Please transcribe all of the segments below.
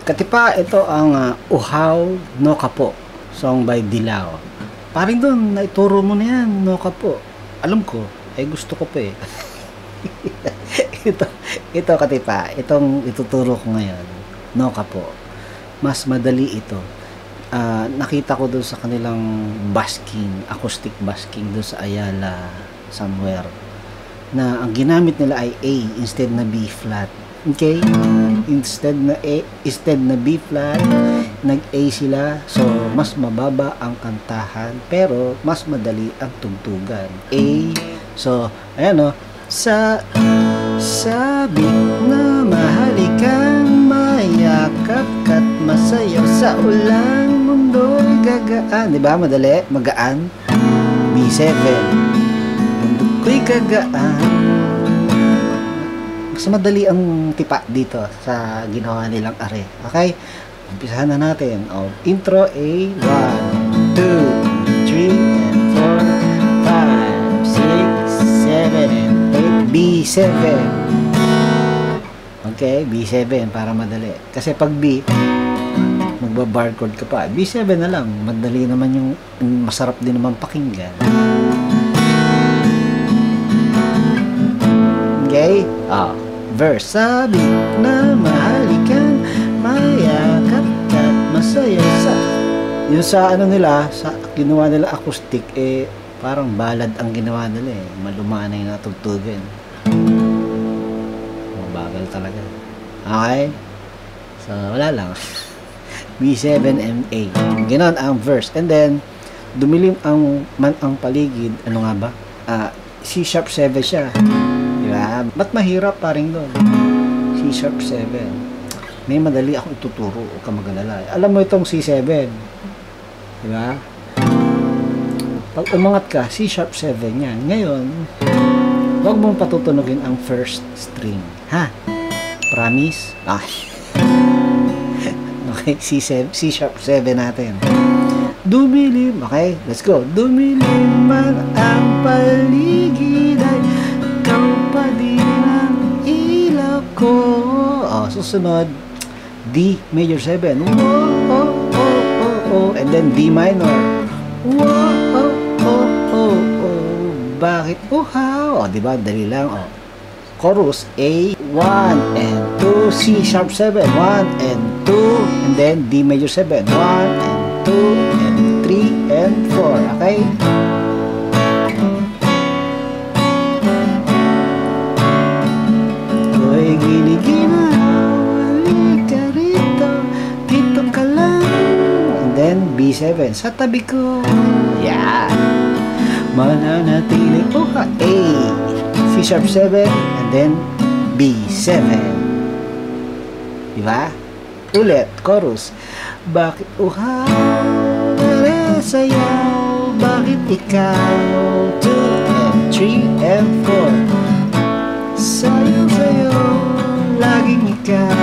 Katipa, ito ang Uhaw no Kapo, song by Dilao. Paring doon, naituro mo na yan, no Kapo. Alam ko, gusto ko pa eh. ito katipa, itong ituturo ko ngayon, no Kapo. Mas madali ito. Nakita ko doon sa kanilang basking, acoustic basking doon sa Ayala somewhere, na ang ginamit nila ay A instead na B flat. Okay? Instead na B flat, nag-A sila. So, mas mababa ang kantahan, pero mas madali ang tugtugan. A. So, ayan o. Sabi na mahalikan, mayakap ka't masayaw sa ulan, mundo'y gagaan. Diba? Madali? Magaan. B7. Mundo ko'y gagaan. Mas madali ang tipa dito sa ginawa nilang are. Okay? Umpisahan na natin. Intro A. 1, 2, 3, and 4, 5, 6, 7, and 8. B7. Okay? B7 para madali. Kasi pag B, magbabarcode ka pa. B7 na lang. Madali naman yung masarap din naman pakinggan. Okay? Verse. Sabi na mahalikan, mayakap ka't masaya sa... Yung sa ano nila, sa ginawa nila acoustic, parang ballad ang ginawa nila eh. Malumana yung natugtugan. Mabagal talaga. Okay? So, wala lang. B7MA. Ganon ang verse. And then, dumilim ang paligid. Ano nga ba? C-sharp 7 siya. Diba? Ba't mahirap pa rin doon? C-sharp 7. May madali akong ituturo. Huwag ka mag-alala. Alam mo itong C7. Diba? Pag umangat ka, C-sharp 7 yan. Ngayon, huwag mong patutunogin ang first string. Ha? Promise? Okay, C-sharp 7 natin. Dumilim. Okay, let's go. Dumilim man ang paligid ay ikaw pa din ang ilaw ko. Susunod, D major 7. And then D minor. Bakit uhaw? Diba? Dali lang. Chorus A, 1 and 2, C sharp 7, 1 and 2, and then D major 7, 1 and 2 and 3 and 4. Okay? Ko'y giniginaw, halika rito, dito ka lang. And then B7, sa tabi ko. Yeah. Mananatili ko ka. A, C sharp 7, and then B7. Diba? Ulit, chorus. Bakit uhaw, sayaw, bakit ikaw? 2 and 3 and 4. Sayaw, laging ikaw.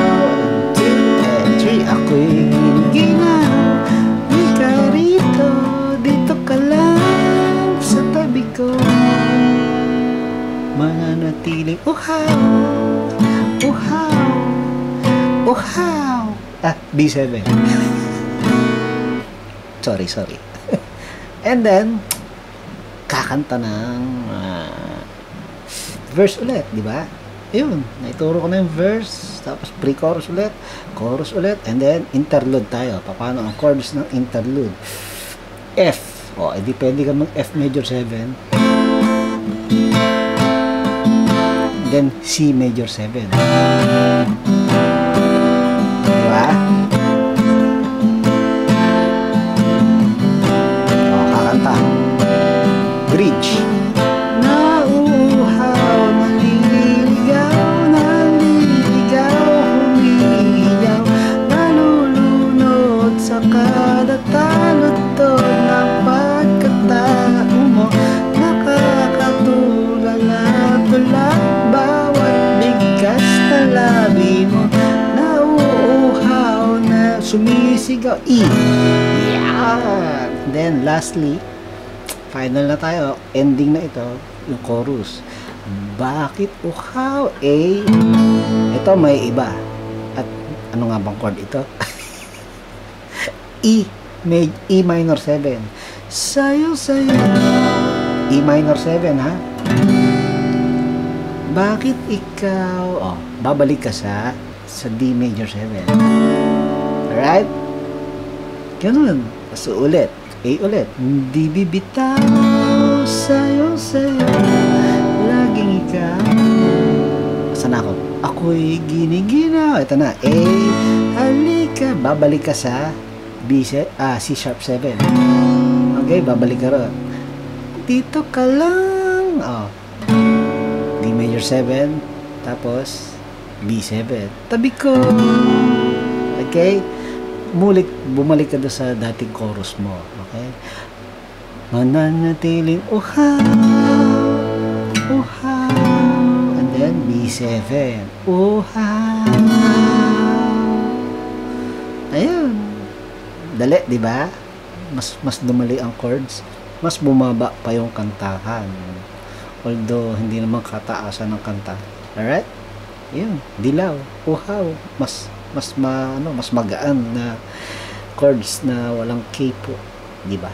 2 and 3, ako'y giniginaw. Halika rito, dito ka lang, sa tabi ko. Mananatiling uhaw, uhaw, uhaw. B7. Sorry. And then, kakanta ng verse ulit, di ba? Yun, naituro ko na yung verse, tapos pre-chorus ulit, chorus ulit, and then interlude tayo. Paano ang chorus ng interlude? F. Edi pwede ka mag F major 7. Then C major 7. Diba? Kakanta. Bridge. Nauuhaw, naliligaw, humihiyaw, nalulunod sa kada talutod ng pagkatao mo, nakakatulala-tula bawat bigkas na labi mo, nauuhaw na sumisigaw. E. Yeah. Then lastly, final na tayo, ending na ito, yung chorus. Bakit uhaw? A. Ito may iba. At Ano nga bang chord ito? E minor 7. Sayo. E minor 7, ha? Bakit ikaw? Oh, babalik ka sa D major 7. Alright? Ganun. So, ulit. A ulit. Di bibitaw sayo. Laging ikaw. Saan ako? Ako'y giniginaw. Ito na. A, halika. Babalik ka sa C sharp 7. Okay, babalik ka ron. Dito ka lang. Oh. D major 7. Tapos, B7. Tabi ko. Okay? Bumalik ka doon sa dating chorus mo. Okay? Mananatiling uhaw. And then, B7. Uhaw. Ayun. Dali, di ba? Mas dumali ang chords. Mas bumaba pa yung kantahan. Although, hindi naman kataasan ng kanta. Alright? Yun. Dilaw. Uhaw. Mas magaan na chords na walang K po. Di ba?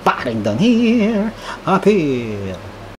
Paring down here. Up here.